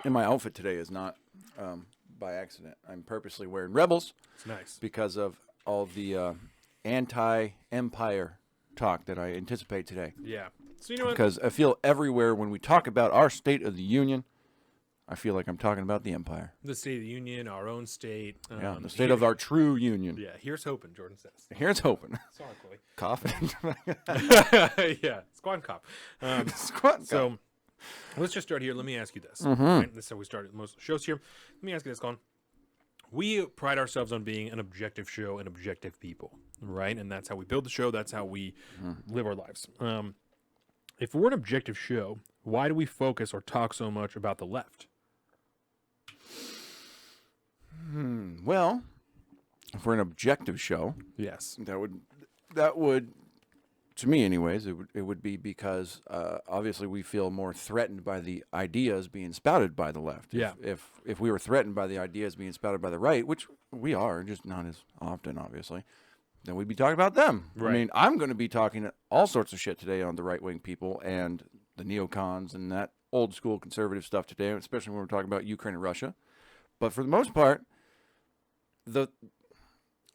And my outfit today is not by accident. I'm purposely wearing Rebels. It's nice. Because of all the anti-empire talk that I anticipate today. Yeah. So you know what? Because I feel everywhere when we talk about our State of the Union, I feel like I'm talking about the empire. The State of the Union, our own state. The state of our true union. Yeah, here's hoping, Jordan says. Here's hoping. Sorry, Chloe. Coughing. Yeah, squat and cop. Squat and So let's just start here. Let me ask you this. Mm-hmm. Right? This is how we started most shows here. Let me ask you this, Colin. We pride ourselves on being an objective show and objective people, right? And that's how we build the show. That's how we live our lives. If we're an objective show, why do we focus or talk so much about the left? Well, if we're an objective show, Yes. that would, to me anyways, it would be because obviously we feel more threatened by the ideas being spouted by the left. Yeah. If we were threatened by the ideas being spouted by the right, which we are, just not as often, obviously, then we'd be talking about them. Right. I mean, I'm going to be talking all sorts of shit today on the right-wing people and the neocons and that old school conservative stuff today, especially when we're talking about Ukraine and Russia. But for the most part,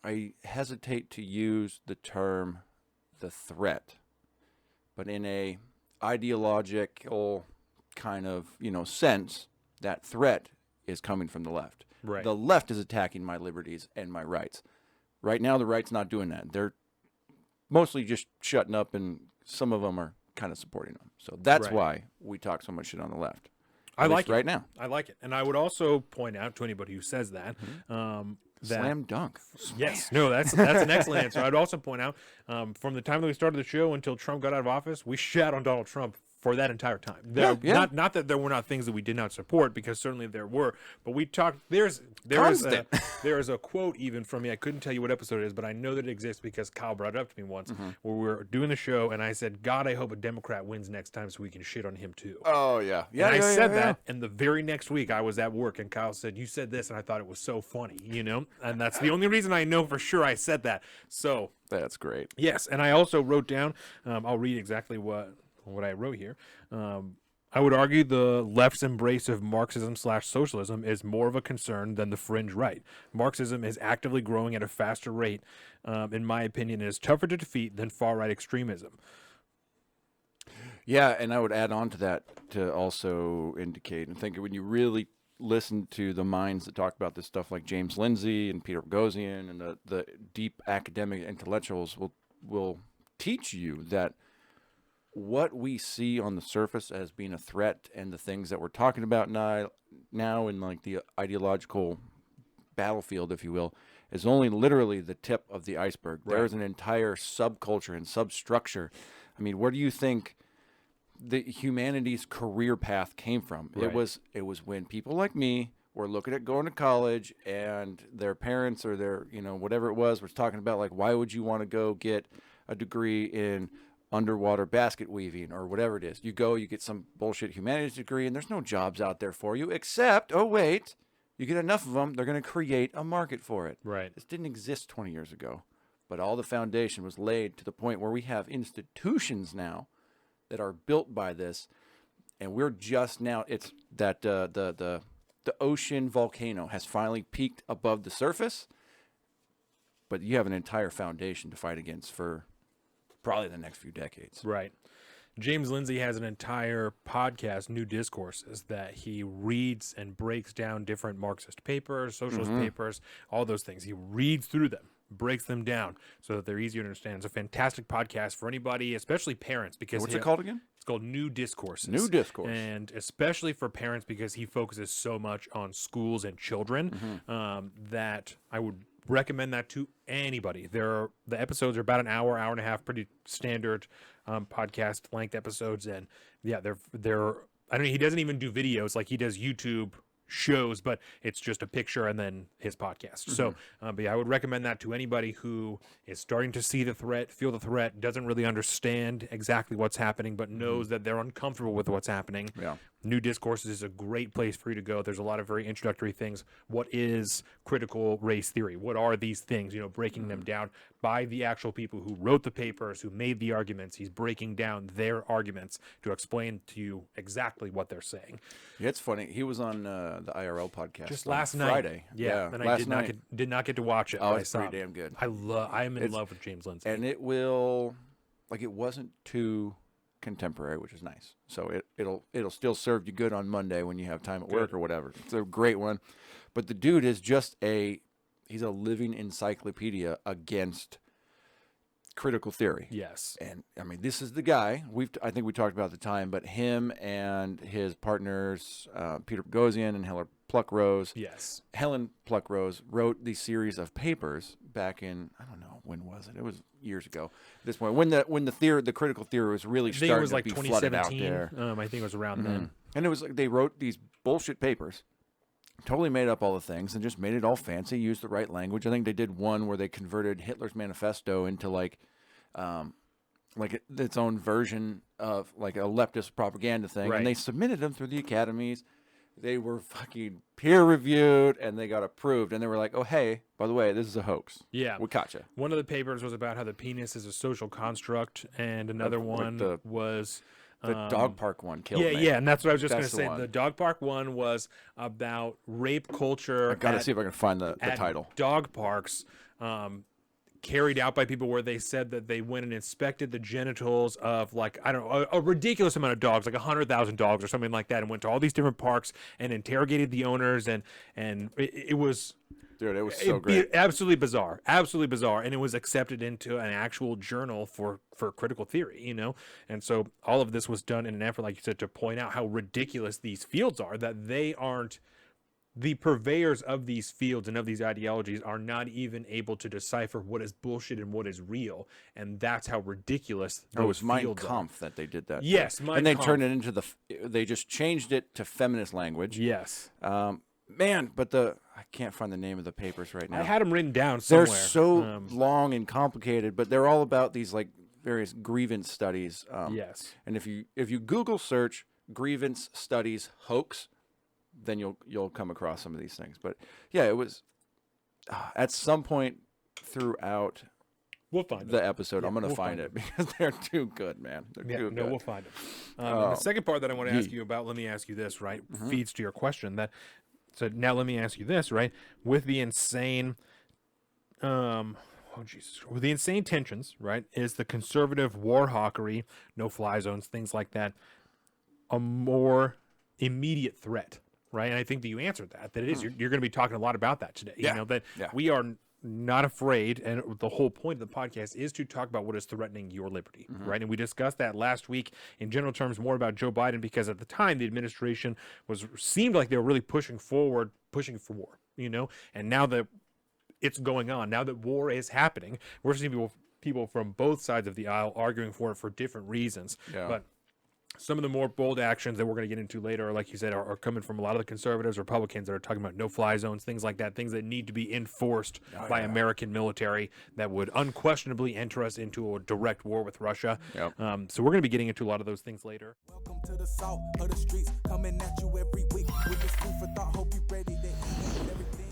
I hesitate to use the term the threat, but in a ideological kind of, sense, that threat is coming from the left. Right. The left is attacking my liberties and my rights. Right now, the right's not doing that. They're mostly just shutting up, and some of them are kind of supporting them. So that's Right. why we talk so much shit on the left. I like it right now. I like it. And I would also point out to anybody who says that, that Slam dunk. yes, no, that's an excellent answer. I'd also point out from the time that we started the show until Trump got out of office, we shat on Donald Trump for that entire time. Not that there were not things that we did not support, because certainly there were, but we talked. There is a quote even from me. I couldn't tell you what episode it is, but I know that it exists because Kyle brought it up to me once, where we were doing the show, and I said, "God, I hope a Democrat wins next time so we can shit on him too." Oh yeah, And I said that, and the very next week I was at work, and Kyle said, "You said this," and I thought it was so funny, and that's the only reason I know for sure I said that. So that's great. yes, and I also wrote down. I'll read exactly what I wrote here. I would argue the left's embrace of Marxism/socialism is more of a concern than the fringe right. Marxism is actively growing at a faster rate, in my opinion, and is tougher to defeat than far-right extremism. Yeah, and I would add on to that to also indicate and think when you really listen to the minds that talk about this stuff, like James Lindsay and Peter Boghossian and the deep academic intellectuals will teach you that what we see on the surface as being a threat and the things that we're talking about now in like the ideological battlefield, if you will, is only literally the tip of the iceberg. Right. There's an entire subculture and substructure. I mean, where do you think the humanities career path came from? Right. It was when people like me were looking at going to college, and their parents or their, whatever it was talking about, like, why would you want to go get a degree in underwater basket weaving or whatever it is? You go, you get some bullshit humanities degree, and there's no jobs out there for you, except, oh wait, you get enough of them, they're going to create a market for it. Right. This didn't exist 20 years ago, but all the foundation was laid to the point where we have institutions now that are built by this, and we're just now, it's that the ocean volcano has finally peaked above the surface, but you have an entire foundation to fight against for probably the next few decades. Right. James Lindsay has an entire podcast, New Discourses, that he reads and breaks down different Marxist papers, socialist papers, all those things. He reads through them, breaks them down so that they're easier to understand. It's a fantastic podcast for anybody, especially parents. Because What's it called again? It's called New Discourses. New Discourse. And especially for parents, because he focuses so much on schools and children, that I would recommend that to anybody. The episodes are about an hour and a half, pretty standard podcast length episodes, and yeah, they're I mean, he doesn't even do videos like he does YouTube shows, but it's just a picture and then his podcast. So, but yeah, I would recommend that to anybody who is starting to see the threat, feel the threat, doesn't really understand exactly what's happening, but knows that they're uncomfortable with what's happening. Yeah. New Discourses is a great place for you to go. There's a lot of very introductory things. What is critical race theory? What are these things? Breaking them down by the actual people who wrote the papers, who made the arguments. He's breaking down their arguments to explain to you exactly what they're saying. Yeah, it's funny. He was on the IRL podcast Just on last night. Friday. Yeah, and I last did night. did not get to watch it. Oh, but it's I saw pretty it. damn good. I am in love with James Lindsay. And it will, like, it wasn't too contemporary, which is nice. So it'll still serve you good on Monday when you have time at work or whatever. It's a great one. But the dude is just he's a living encyclopedia against critical theory. Yes. And I mean, this is the guy I think we talked about at the time, but him and his partners, Peter Boghossian and Helen Pluckrose. Yes. Helen Pluckrose wrote these series of papers back in, I don't know, when was it? It was years ago. At this point, when the critical theory was really starting to be flooded out there. I think it was around then. And it was like they wrote these bullshit papers, totally made up all the things and just made it all fancy, used the right language. I think they did one where they converted Hitler's manifesto into like its own version of like a leftist propaganda thing. Right. And they submitted them through the academies. They were fucking peer reviewed and they got approved. And they were like, oh, hey, by the way, this is a hoax. Yeah. We caught you. One of the papers was about how the penis is a social construct, and another one was the dog park one killed me. Yeah, and that's what I was just going to That's say. the one. The dog park one was about rape culture. I've got to see if I can find the at title. Dog parks, carried out by people where they said that they went and inspected the genitals of, like, I don't know, a ridiculous amount of dogs, like 100,000 dogs or something like that, and went to all these different parks and interrogated the owners, and it was... Dude, it was so great. Absolutely bizarre. Absolutely bizarre. And it was accepted into an actual journal for critical theory, you know? And so all of this was done in an effort, like you said, to point out how ridiculous these fields are, that they aren't, the purveyors of these fields and of these ideologies are not even able to decipher what is bullshit and what is real. And that's how ridiculous those It was Mein fields are. Kampf that they did that. Yes, and Mein they Kampf. turned it into they just changed it to feminist language. Yes. Man, but I can't find the name of the papers right now. I had them written down somewhere. They're so long and complicated, but they're all about these like various grievance studies. Yes. And if you Google search grievance studies hoax, then you'll come across some of these things. But yeah, it was at some point throughout We'll find the it. episode. Yeah, I'm gonna we'll find it because they're too good, man. They're too good. We'll find it. And the second part that I want to ask you about, let me ask you this, right? Feeds to your question. So now let me ask you this, right? With the insane, with the insane tensions, right? Is the conservative war hawkery, no-fly zones, things like that, a more immediate threat, right? And I think that you answered that it is. You're going to be talking a lot about that today. Yeah. You know, that we are not afraid, and the whole point of the podcast is to talk about what is threatening your liberty, right? And we discussed that last week in general terms more about Joe Biden, because at the time the administration seemed like they were really pushing for war, you know, and now that it's going on, now that war is happening, we're seeing people from both sides of the aisle arguing for it for different reasons. Yeah. But some of the more bold actions that we're going to get into later, like you said, are coming from a lot of the conservatives, Republicans that are talking about no-fly zones, things like that, things that need to be enforced by American military that would unquestionably enter us into a direct war with Russia. Yep. So we're going to be getting into a lot of those things later. Welcome to the south of the streets, coming at you every week with this food for thought. Hope you ready to eat everything.